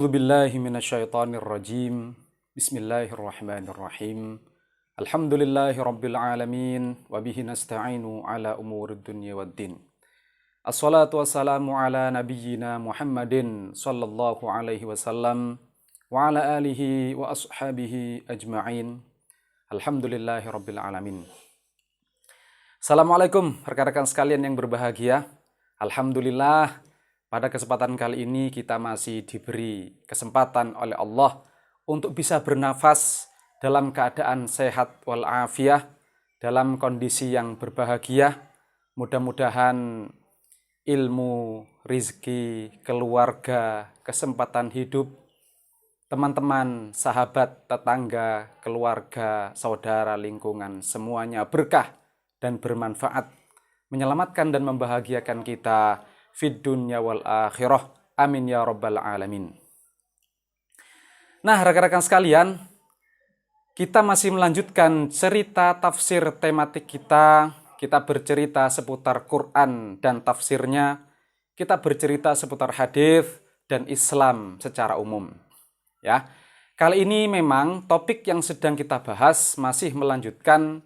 A'udzubillahi minasyaitonirrajim. Bismillahirrahmanirrahim. Alhamdulillahi rabbil alamin wa bihi nasta'inu ala umurid dunya waddin. Assalatu wassalamu ala nabiyyina Muhammadin sallallahu alaihi wasallam wa ala alihi wa ashabihi ajma'in. Alhamdulillahi rabbil alamin. Assalamualaikum rekan-rekan sekalian yang berbahagia. Alhamdulillah, pada kesempatan kali ini kita masih diberi kesempatan oleh Allah untuk bisa bernafas dalam keadaan sehat walafiat, dalam kondisi yang berbahagia. Mudah-mudahan ilmu, rizki, keluarga, kesempatan hidup, teman-teman, sahabat, tetangga, keluarga, saudara, lingkungan, semuanya berkah dan bermanfaat, menyelamatkan dan membahagiakan kita fid dunya wal akhirah. Amin ya rabbal alamin. Nah, rekan-rekan sekalian, kita masih melanjutkan cerita tafsir tematik kita. Kita bercerita seputar Quran dan tafsirnya. Kita bercerita seputar hadis dan Islam secara umum. Ya. Kali ini memang topik yang sedang kita bahas masih melanjutkan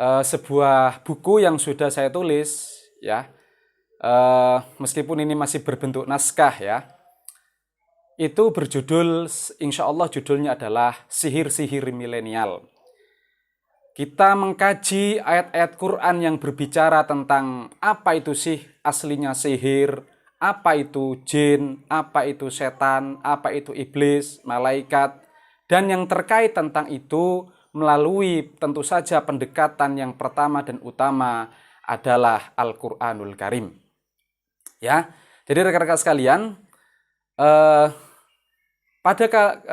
sebuah buku yang sudah saya tulis, ya. Meskipun ini masih berbentuk naskah, ya, itu berjudul, insya Allah judulnya adalah Sihir-Sihir Milenial. Kita mengkaji ayat-ayat Quran yang berbicara tentang apa itu sih aslinya sihir, apa itu jin, apa itu setan, apa itu iblis, malaikat, dan yang terkait tentang itu melalui tentu saja pendekatan yang pertama dan utama adalah Al-Quranul Karim. Ya, jadi rekan-rekan sekalian, pada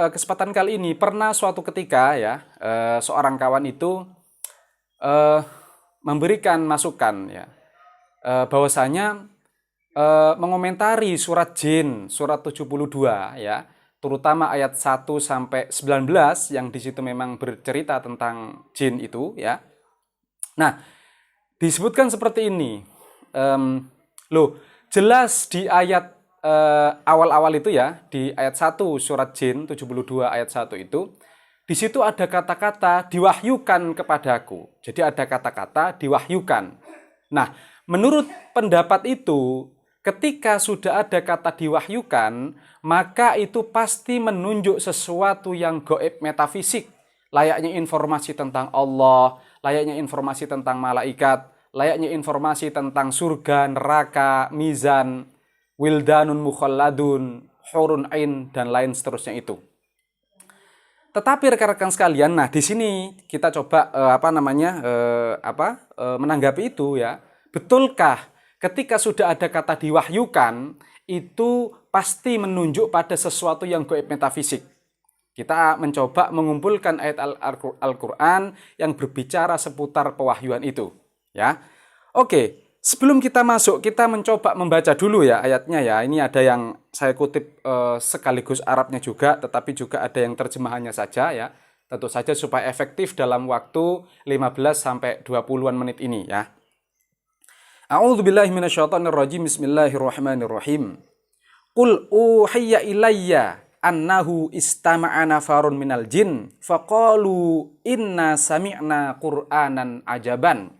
kesempatan kali ini pernah suatu ketika, ya, seorang kawan itu memberikan masukan, ya, bahwasanya mengomentari surat jin, surat 72, ya, terutama ayat 1 sampai 19 yang di situ memang bercerita tentang jin itu, ya. Nah, disebutkan seperti ini. Jelas di ayat awal-awal itu, ya, di ayat 1 surat jin 72 ayat 1 itu, di situ ada kata-kata diwahyukan kepadaku. Jadi ada kata-kata diwahyukan. Nah, menurut pendapat itu, ketika sudah ada kata diwahyukan, maka itu pasti menunjuk sesuatu yang gaib metafisik, layaknya informasi tentang Allah, layaknya informasi tentang malaikat, layaknya informasi tentang surga, neraka, mizan, wildanun mukhalladun, hurun ain, dan lain seterusnya itu. Tetapi rekan-rekan sekalian, nah di sini kita coba menanggapi itu, ya. Betulkah ketika sudah ada kata diwahyukan itu pasti menunjuk pada sesuatu yang gaib metafisik? Kita mencoba mengumpulkan ayat Al-Quran yang berbicara seputar pewahyuan itu. Ya, oke. Sebelum kita masuk, kita mencoba membaca dulu, ya, ayatnya, ya. Ini ada yang saya kutip sekaligus Arabnya juga, tetapi juga ada yang terjemahannya saja, ya. Tentu saja supaya efektif dalam waktu 15 sampai 20-an menit ini, ya. A'udzubillahi minasyaitonirrajim. Bismillahirrahmanirrahim. Qul uhiya ilayya annahu istama'a nafarun minal jin faqalu inna sami'na qur'anan ajaban.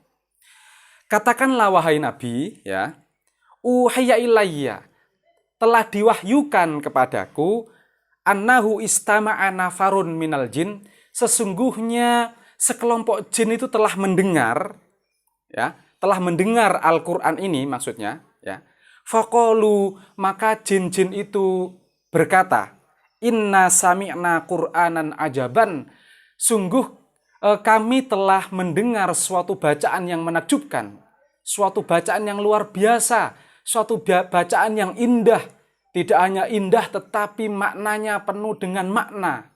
Katakanlah wahai Nabi, ya, uhiya ilayya, telah diwahyukan kepadaku, annahu istama'a nafarun minal jin, sesungguhnya sekelompok jin itu telah mendengar, ya, telah mendengar Al-Qur'an ini maksudnya, ya. Faqalu, maka jin-jin itu berkata, inna sami'na qur'anan ajaban, sungguh kami telah mendengar suatu bacaan yang menakjubkan, suatu bacaan yang luar biasa, suatu bacaan yang indah. Tidak hanya indah, tetapi maknanya penuh dengan makna,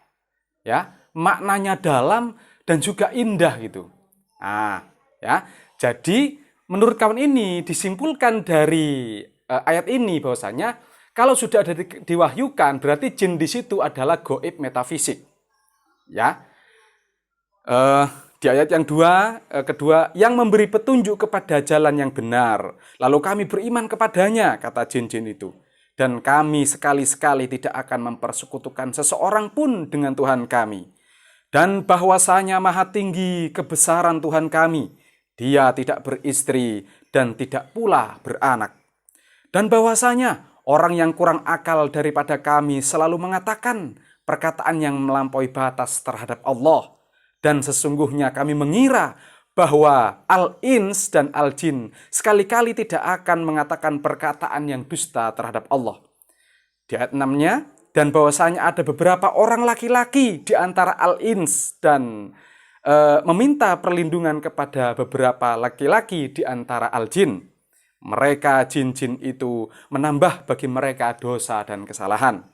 ya, maknanya dalam dan juga indah gitu. Nah, ya, jadi menurut kawan ini disimpulkan dari ayat ini bahwasanya kalau sudah ada diwahyukan berarti jin di situ adalah gaib metafisik, ya. Di ayat yang kedua, yang memberi petunjuk kepada jalan yang benar, lalu kami beriman kepadanya, kata jin-jin itu. dan kami sekali-sekali tidak akan mempersekutukan seseorang pun dengan Tuhan kami. Dan bahwasanya maha tinggi kebesaran Tuhan kami, Dia tidak beristri dan tidak pula beranak. Dan bahwasanya orang yang kurang akal daripada kami selalu mengatakan perkataan yang melampaui batas terhadap Allah. Dan sesungguhnya kami mengira bahwa al-ins dan al-jin sekali-kali tidak akan mengatakan perkataan yang dusta terhadap Allah. Di ayat 6-nya, dan bahwasanya ada beberapa orang laki-laki di antara al-ins dan meminta perlindungan kepada beberapa laki-laki di antara al-jin. Mereka jin-jin itu menambah bagi mereka dosa dan kesalahan.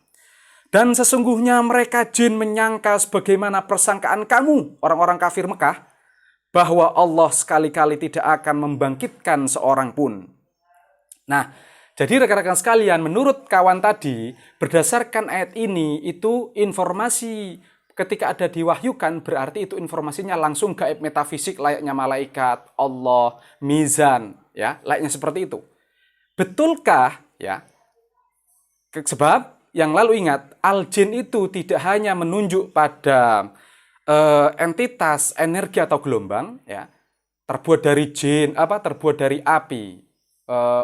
Dan sesungguhnya mereka jin menyangka sebagaimana persangkaan kamu, orang-orang kafir Mekah, bahwa Allah sekali-kali tidak akan membangkitkan seorang pun. Nah, jadi rekan-rekan sekalian, menurut kawan tadi, berdasarkan ayat ini, itu informasi ketika ada diwahyukan, berarti itu informasinya langsung gaib metafisik layaknya malaikat, Allah, mizan, ya, layaknya seperti itu. Betulkah, ya? Sebab yang lalu ingat, al-jin itu tidak hanya menunjuk pada entitas, energi atau gelombang, ya, terbuat dari jin, terbuat dari api.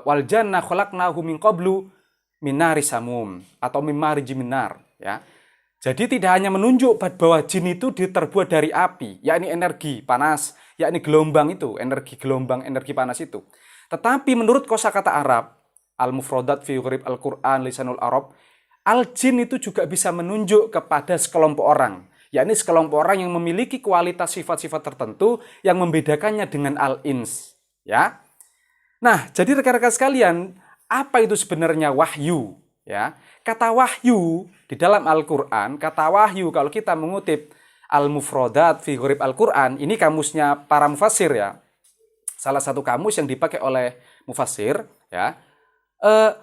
Wal jannah khalaqnahu min qablu min nari samum atau min marij minar, ya. Jadi tidak hanya menunjuk bahwa jin itu terbuat dari api, yakni energi panas, yakni gelombang itu, energi gelombang, energi panas itu. Tetapi menurut kosakata Arab, al-mufradat fi gharib al-Qur'an lisanul Arab, al-jin itu juga bisa menunjuk kepada sekelompok orang, yakni sekelompok orang yang memiliki kualitas sifat-sifat tertentu yang membedakannya dengan al-ins, ya. Nah, jadi rekan-rekan sekalian, apa itu sebenarnya wahyu, ya? Kata wahyu di dalam Al-Qur'an, kata wahyu kalau kita mengutip al-mufradat fi gharib al-Qur'an, ini kamusnya para mufassir, ya. Salah satu kamus yang dipakai oleh mufassir, ya.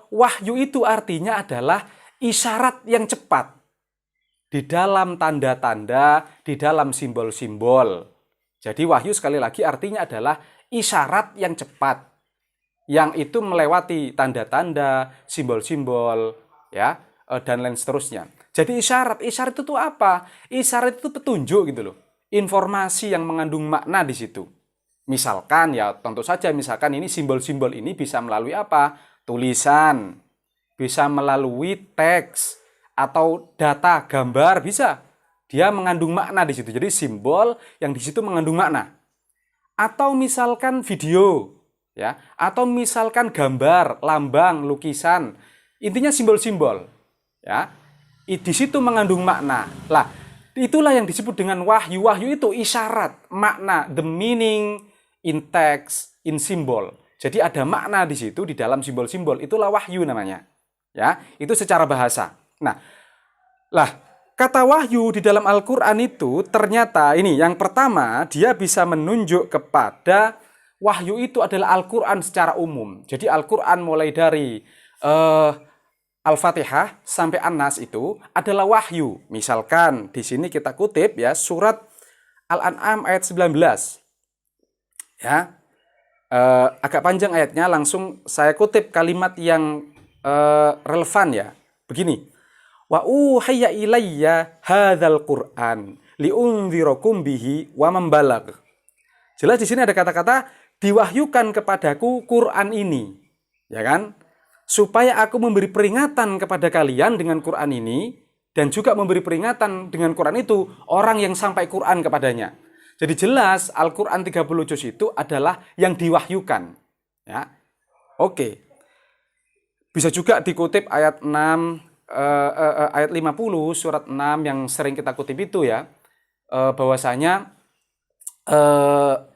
Wahyu itu artinya adalah isyarat yang cepat di dalam tanda-tanda, di dalam simbol-simbol. Jadi wahyu sekali lagi artinya adalah isyarat yang cepat, yang itu melewati tanda-tanda, simbol-simbol, ya, dan lain seterusnya. Jadi isyarat itu apa? Isyarat itu petunjuk gitu loh, informasi yang mengandung makna di situ. Misalkan, ya tentu saja, misalkan ini simbol-simbol ini bisa melalui apa? Tulisan, bisa melalui teks atau data, gambar, bisa. Dia mengandung makna di situ. Jadi simbol yang di situ mengandung makna. Atau misalkan video, ya, atau misalkan gambar, lambang, lukisan. Intinya simbol-simbol, ya. Di situ mengandung makna. Lah, itulah yang disebut dengan wahyu. Wahyu itu isyarat, makna, the meaning in text, in symbol. Jadi ada makna di situ di dalam simbol-simbol. Itulah wahyu namanya. Ya, itu secara bahasa. Nah, lah, kata wahyu di dalam Al-Qur'an itu ternyata ini yang pertama, dia bisa menunjuk kepada wahyu itu adalah Al-Qur'an secara umum. Jadi Al-Qur'an mulai dari Al-Fatihah sampai An-Nas itu adalah wahyu. Misalkan di sini kita kutip, ya, surat Al-An'am ayat 19. Ya. Agak panjang ayatnya, langsung saya kutip kalimat yang relevan, ya. Begini. Wa uhayya ilayya hadzal Qur'an liundzirakum bihi wa man balag. Jelas di sini ada kata-kata diwahyukan kepadaku Quran ini, ya kan? Supaya aku memberi peringatan kepada kalian dengan Quran ini, dan juga memberi peringatan dengan Quran itu orang yang sampai Quran kepadanya. Jadi jelas Al-Quran 30 juz itu adalah yang diwahyukan, ya. Oke. Bisa juga dikutip ayat 6, ayat 50 surat 6 yang sering kita kutip itu, ya. Bahwasanya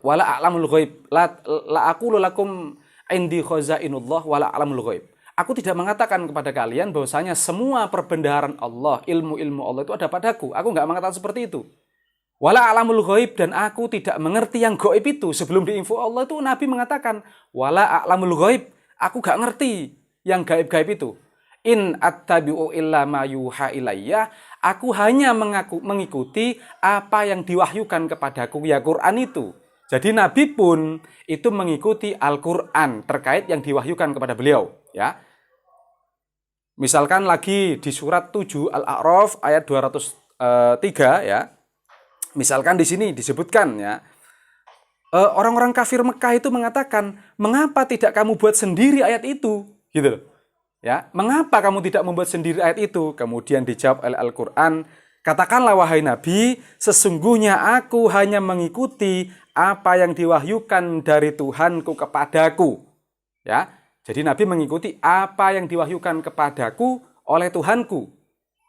wala a'lamul ghaib la aqulu lakum indi khazainullah wala a'lamul ghaib. Aku tidak mengatakan kepada kalian bahwasanya semua perbendaharaan Allah, ilmu-ilmu Allah itu ada padaku. Aku enggak mengatakan seperti itu. Wala a'lamul ghaib, dan aku tidak mengerti yang gaib itu. Sebelum diinfo Allah itu Nabi mengatakan wala a'lamul ghaib, aku enggak ngerti yang gaib-gaib itu. In attabi'u illa ma yuha ilayya, aku hanya mengikuti apa yang diwahyukan kepadaku, ya Quran itu. Jadi Nabi pun itu mengikuti Al-Quran terkait yang diwahyukan kepada beliau, ya. Misalkan lagi di surat 7 Al-A'raf ayat 203 ya. Misalkan di sini disebutkan ya, orang-orang kafir Mekah itu mengatakan, "Mengapa tidak kamu buat sendiri ayat itu?" Gitu loh. Ya, mengapa kamu tidak membuat sendiri ayat itu? Kemudian dijawab oleh Al-Qur'an, "Katakanlah wahai Nabi, sesungguhnya aku hanya mengikuti apa yang diwahyukan dari Tuhanku kepadaku." Ya. Jadi Nabi mengikuti apa yang diwahyukan kepadaku oleh Tuhanku.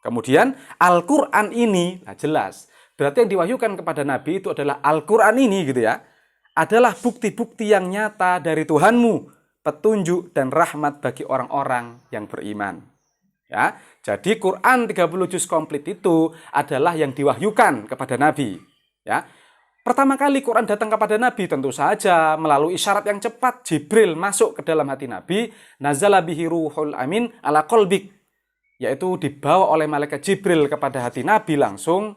Kemudian Al-Qur'an ini, nah jelas, berarti yang diwahyukan kepada Nabi itu adalah Al-Qur'an ini gitu ya. Adalah bukti-bukti yang nyata dari Tuhanmu, petunjuk dan rahmat bagi orang-orang yang beriman. Ya, jadi Quran 30 juz komplit itu adalah yang diwahyukan kepada Nabi. Ya. Pertama kali Quran datang kepada Nabi tentu saja melalui isyarat yang cepat, Jibril masuk ke dalam hati Nabi, nazala bihi ruhul amin ala qalbik, yaitu dibawa oleh malaikat Jibril kepada hati Nabi langsung,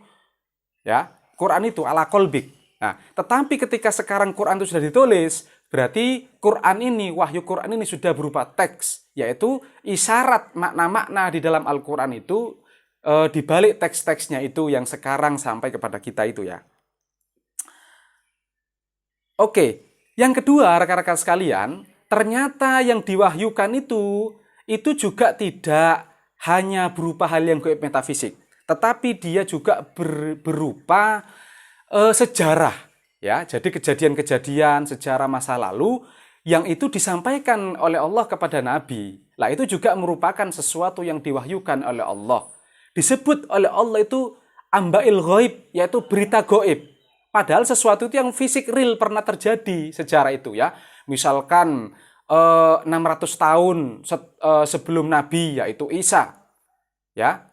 ya, Quran itu ala qalbik. Nah, tetapi ketika sekarang Quran itu sudah ditulis, berarti Quran ini, wahyu Quran ini sudah berupa teks, yaitu isyarat makna-makna di dalam Al-Quran itu di balik teks-teksnya itu yang sekarang sampai kepada kita itu ya. Oke, yang kedua rekan-rekan sekalian, ternyata yang diwahyukan itu juga tidak hanya berupa hal yang gaib metafisik, tetapi dia juga berupa sejarah, ya. Jadi kejadian-kejadian sejarah masa lalu yang itu disampaikan oleh Allah kepada Nabi. Lah itu juga merupakan sesuatu yang diwahyukan oleh Allah. Disebut oleh Allah itu amba'il ghaib, yaitu berita gaib. Padahal sesuatu itu yang fisik real pernah terjadi sejarah itu ya. Misalkan 600 tahun sebelum Nabi, yaitu Isa. Ya.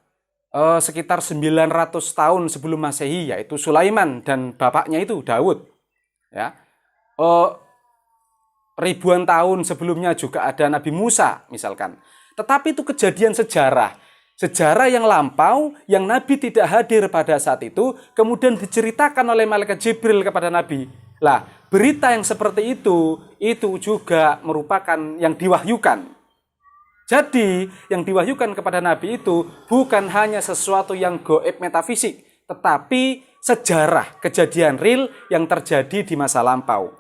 Sekitar 900 tahun sebelum Masehi, yaitu Sulaiman dan bapaknya itu Daud. Ya. Ribuan tahun sebelumnya juga ada Nabi Musa misalkan. Tetapi itu kejadian sejarah. Sejarah yang lampau, yang Nabi tidak hadir pada saat itu, kemudian diceritakan oleh malaikat Jibril kepada Nabi. Lah, berita yang seperti itu juga merupakan yang diwahyukan. Jadi, yang diwahyukan kepada Nabi itu bukan hanya sesuatu yang gaib metafisik, tetapi sejarah, kejadian real yang terjadi di masa lampau.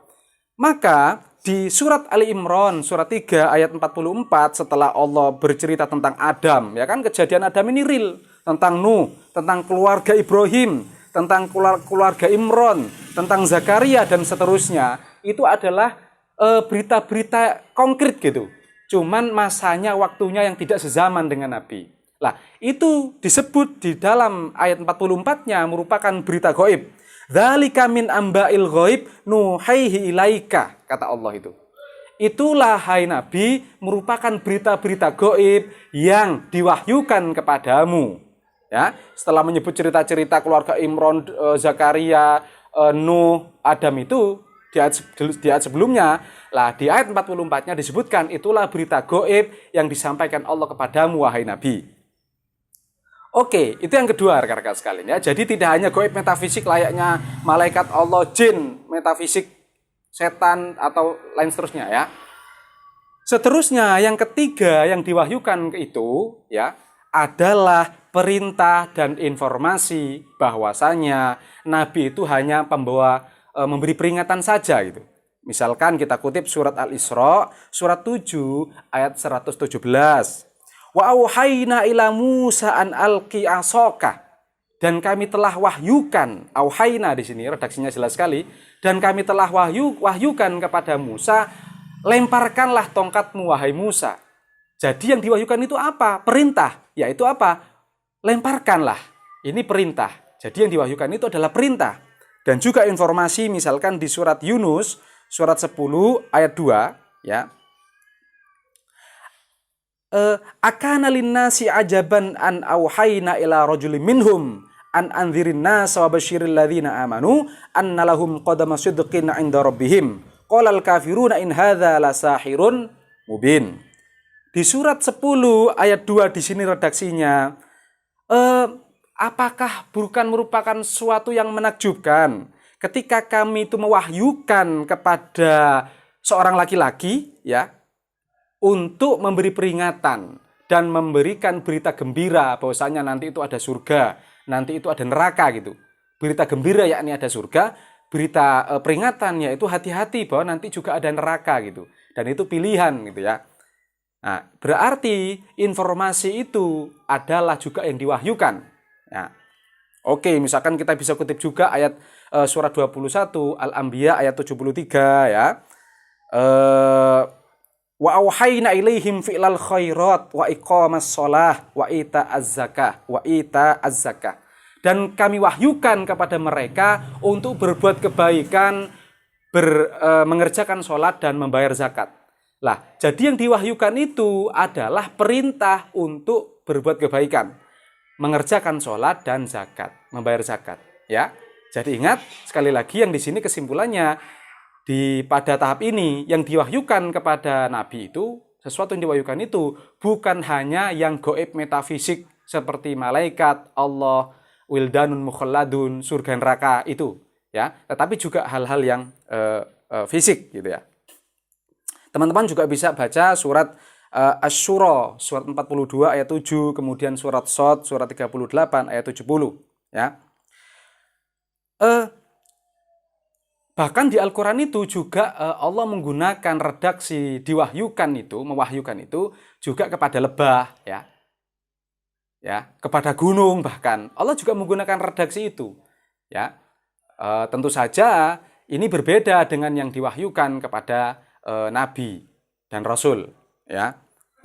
Maka, di surat Ali Imran, surat 3 ayat 44, setelah Allah bercerita tentang Adam, ya kan, kejadian Adam ini real, tentang Nuh, tentang keluarga Ibrahim, tentang keluarga Imran, tentang Zakaria, dan seterusnya, itu adalah berita-berita konkret gitu. Cuman masanya, waktunya yang tidak sezaman dengan Nabi. Lah, itu disebut di dalam ayat 44-nya merupakan berita gaib. Dzalika min amba'il ghaib nuhaihi ilaika, kata Allah itu. Itulah hai Nabi merupakan berita-berita gaib yang diwahyukan kepadamu. Ya, setelah menyebut cerita-cerita keluarga Imran, Zakaria, Nuh, Adam itu di ayat sebelumnya, lah di ayat 44-nya disebutkan itulah berita gaib yang disampaikan Allah kepadamu wahai Nabi. Oke, itu yang kedua rekan-rekan sekalian ya. Jadi tidak hanya gaib metafisik layaknya malaikat Allah, jin, metafisik, setan atau lain seterusnya ya. Seterusnya yang ketiga yang diwahyukan itu ya adalah perintah dan informasi bahwasanya Nabi itu hanya pembawa memberi peringatan saja gitu. Misalkan kita kutip surat Al-Isra, surat 7 ayat 117. Wa auhayna ila Musa an alqi asaka. Dan kami telah wahyukan, auhayna di sini redaksinya jelas sekali, dan kami telah wahyukan kepada Musa, lemparkanlah tongkatmu wahai Musa. Jadi yang diwahyukan itu apa? Perintah, yaitu apa? Lemparkanlah. Ini perintah. Jadi yang diwahyukan itu adalah perintah. Dan juga informasi misalkan di surat Yunus, surat 10 ayat 2 ya. Akana linnasi ajaban an auhayna ila rajulin minhum an anzirin nas wa basyiril ladzina amanu anna lahum qadama sidqin 'inda rabbihim. Qalal kafiruna in hadza lasahirun mubin. Di surat 10 ayat 2 di sini redaksinya, apakah bukan merupakan suatu yang menakjubkan ketika kami itu mewahyukan kepada seorang laki-laki ya untuk memberi peringatan dan memberikan berita gembira bahwasanya nanti itu ada surga, nanti itu ada neraka gitu. Berita gembira yakni ada surga, berita peringatan yaitu hati-hati bahwa nanti juga ada neraka gitu. Dan itu pilihan gitu ya. Nah, berarti informasi itu adalah juga yang diwahyukan. Nah, oke, misalkan kita bisa kutip juga ayat surat 21 Al-Anbiya ayat 73 ya. Wa auhayna ilaihim fi'lal khairat wa iqamas shalah wa ita'az zakah. Dan kami wahyukan kepada mereka untuk berbuat kebaikan, mengerjakan sholat dan membayar zakat. Lah, jadi yang diwahyukan itu adalah perintah untuk berbuat kebaikan, mengerjakan sholat dan zakat, membayar zakat. Ya, jadi ingat sekali lagi yang di sini kesimpulannya pada tahap ini yang diwahyukan kepada Nabi itu, sesuatu yang diwahyukan itu bukan hanya yang gaib metafisik seperti malaikat, Allah, wildanun mukhalladun, surga neraka itu, ya, tetapi juga hal-hal yang fisik gitu ya. Teman-teman juga bisa baca surat Asy-Syura, surat 42 ayat 7, kemudian surat Shad, surat 38 ayat 70. Ya. Bahkan di Al-Quran itu juga Allah menggunakan redaksi mewahyukan itu juga kepada lebah, ya. Ya, kepada gunung bahkan. Allah juga menggunakan redaksi itu. Ya. Tentu saja ini berbeda dengan yang diwahyukan kepada Nabi dan Rasul, ya.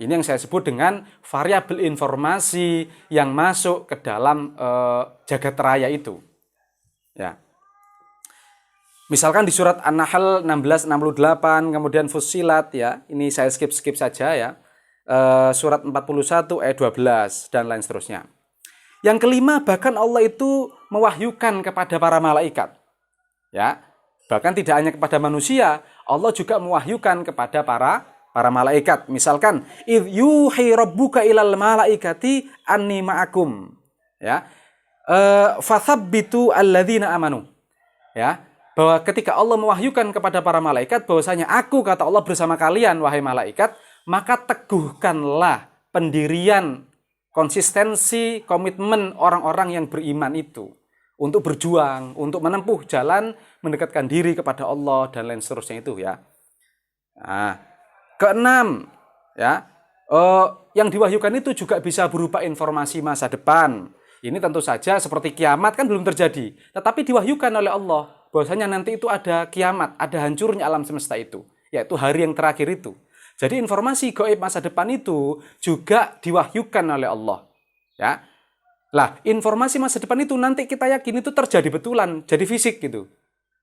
Ini yang saya sebut dengan variabel informasi yang masuk ke dalam jagat raya itu, ya. Misalkan di surat An-Nahl 1668, kemudian Fussilat, ya. Ini saya skip saja ya. Surat 41 ayat 12 dan lain seterusnya. Yang kelima, bahkan Allah itu mewahyukan kepada para malaikat, ya. Bahkan tidak hanya kepada manusia, Allah juga mewahyukan kepada para malaikat. Misalkan, idh yuhi rabbuka ilal malaikati anni ma'akum. Ya. Fathabbitu alladzina amanu. Ya. Bahwa ketika Allah mewahyukan kepada para malaikat bahwasanya aku, kata Allah, bersama kalian wahai malaikat, maka teguhkanlah pendirian, konsistensi, komitmen orang-orang yang beriman itu untuk berjuang, untuk menempuh jalan mendekatkan diri kepada Allah dan lain seterusnya itu, ya. Nah, keenam, ya, yang diwahyukan itu juga bisa berupa informasi masa depan. Ini tentu saja seperti kiamat kan belum terjadi, tetapi diwahyukan oleh Allah bahwasanya nanti itu ada kiamat, ada hancurnya alam semesta itu, yaitu hari yang terakhir itu. Jadi informasi gaib masa depan itu juga diwahyukan oleh Allah, ya. Lah, informasi masa depan itu nanti kita yakin itu terjadi betulan, jadi fisik gitu.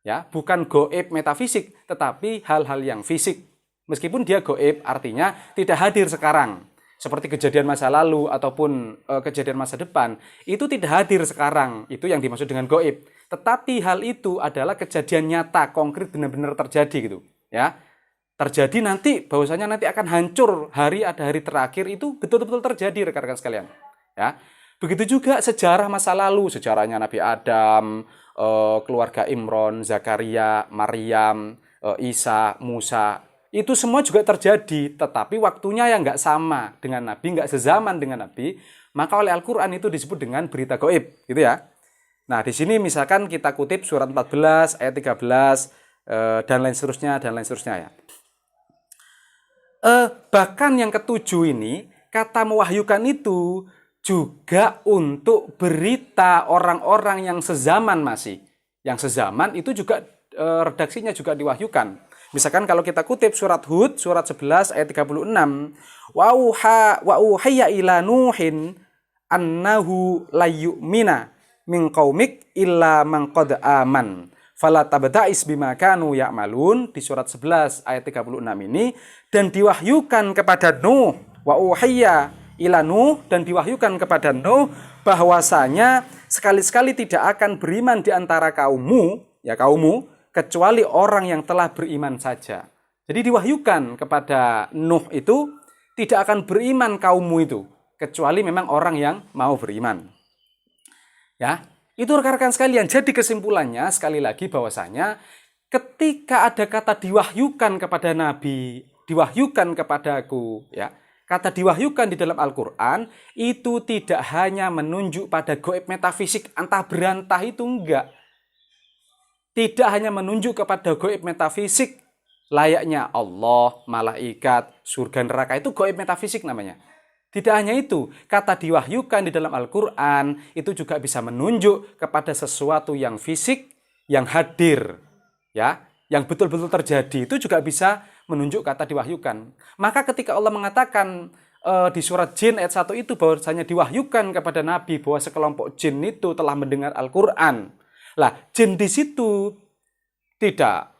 Ya, bukan gaib metafisik, tetapi hal-hal yang fisik. Meskipun dia gaib, artinya tidak hadir sekarang. Seperti kejadian masa lalu ataupun kejadian masa depan, itu tidak hadir sekarang. Itu yang dimaksud dengan gaib. Tetapi hal itu adalah kejadian nyata, konkret, benar-benar terjadi gitu. Ya, terjadi nanti, bahwasanya nanti akan hancur, ada hari terakhir, itu betul-betul terjadi, rekan-rekan sekalian. Ya. Begitu juga sejarah masa lalu, sejarahnya Nabi Adam, keluarga Imron, Zakaria, Maryam, Isa, Musa. Itu semua juga terjadi, tetapi waktunya yang nggak sama dengan Nabi, nggak sezaman dengan Nabi. Maka oleh Al-Quran itu disebut dengan berita gaib, gitu ya. Nah, di sini misalkan kita kutip surat 14, ayat 13, dan lain seterusnya, ya. Bahkan yang ketujuh ini, kata mewahyukan itu juga untuk berita orang-orang yang sezaman masih. Yang sezaman itu juga redaksinya juga diwahyukan. Misalkan kalau kita kutip surat Hud, surat 11 ayat 36, wa uhayya ila nuhin annahu la yu'mina min qaumik illa man qad aman. Fala tabta'is bima kanu ya'malun, di surat 11 ayat 36 ini, dan diwahyukan kepada Nuh, wa uhayya ila Nuh, dan diwahyukan kepada Nuh bahwasanya sekali-sekali tidak akan beriman di antara kaummu, kecuali orang yang telah beriman saja. Jadi diwahyukan kepada Nuh itu tidak akan beriman kaummu itu, kecuali memang orang yang mau beriman. Ya, itu rekan-rekan sekalian. Jadi kesimpulannya sekali lagi bahwasanya ketika ada kata diwahyukan kepada Nabi, diwahyukan kepadaku, ya. kata diwahyukan di dalam Al-Quran itu tidak hanya menunjuk pada gaib metafisik antah berantah, itu enggak. Tidak hanya menunjuk kepada gaib metafisik layaknya Allah, malaikat, surga, neraka, itu gaib metafisik namanya. Tidak hanya itu, kata diwahyukan di dalam Al-Quran itu juga bisa menunjuk kepada sesuatu yang fisik, yang hadir, ya, yang betul-betul terjadi, itu juga bisa menunjuk kata diwahyukan. Maka ketika Allah mengatakan di surat Jin ayat 1 itu bahwasanya diwahyukan kepada Nabi bahwa sekelompok jin itu telah mendengar Al-Quran. Lah, jin di situ tidak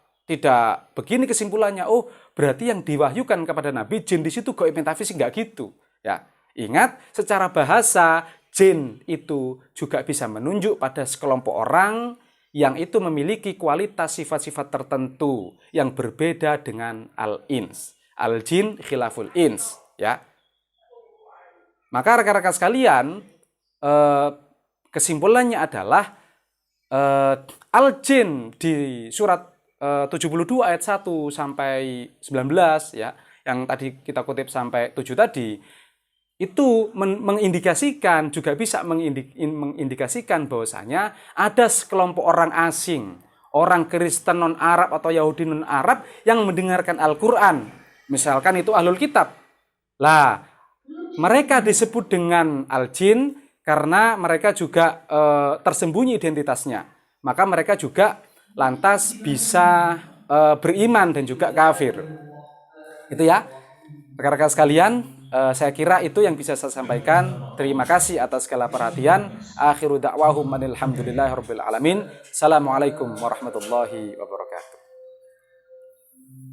begini kesimpulannya, oh berarti yang diwahyukan kepada Nabi jin di situ gaib metafisik, enggak gitu. Ya, ingat secara bahasa jin itu juga bisa menunjuk pada sekelompok orang yang itu memiliki kualitas sifat-sifat tertentu yang berbeda dengan al-ins. Al-jin khilaful ins, ya. Maka rekan-rekan sekalian, kesimpulannya adalah al-jin di surat 72 ayat 1 sampai 19, ya, yang tadi kita kutip sampai 7 tadi, itu mengindikasikan, juga bisa mengindikasikan bahwasanya ada sekelompok orang asing, orang Kristen non-Arab atau Yahudi non-Arab yang mendengarkan Al-Quran. Misalkan itu ahlul kitab. Lah, mereka disebut dengan al-jin karena mereka juga tersembunyi identitasnya. Maka mereka juga lantas bisa beriman dan juga kafir. Itu ya, rekan-rekan sekalian. Saya kira itu yang bisa saya sampaikan. Terima kasih atas segala perhatian. Akhiru da'wahum alhamdulillahirabbil alamin. Assalamualaikum warahmatullahi wabarakatuh.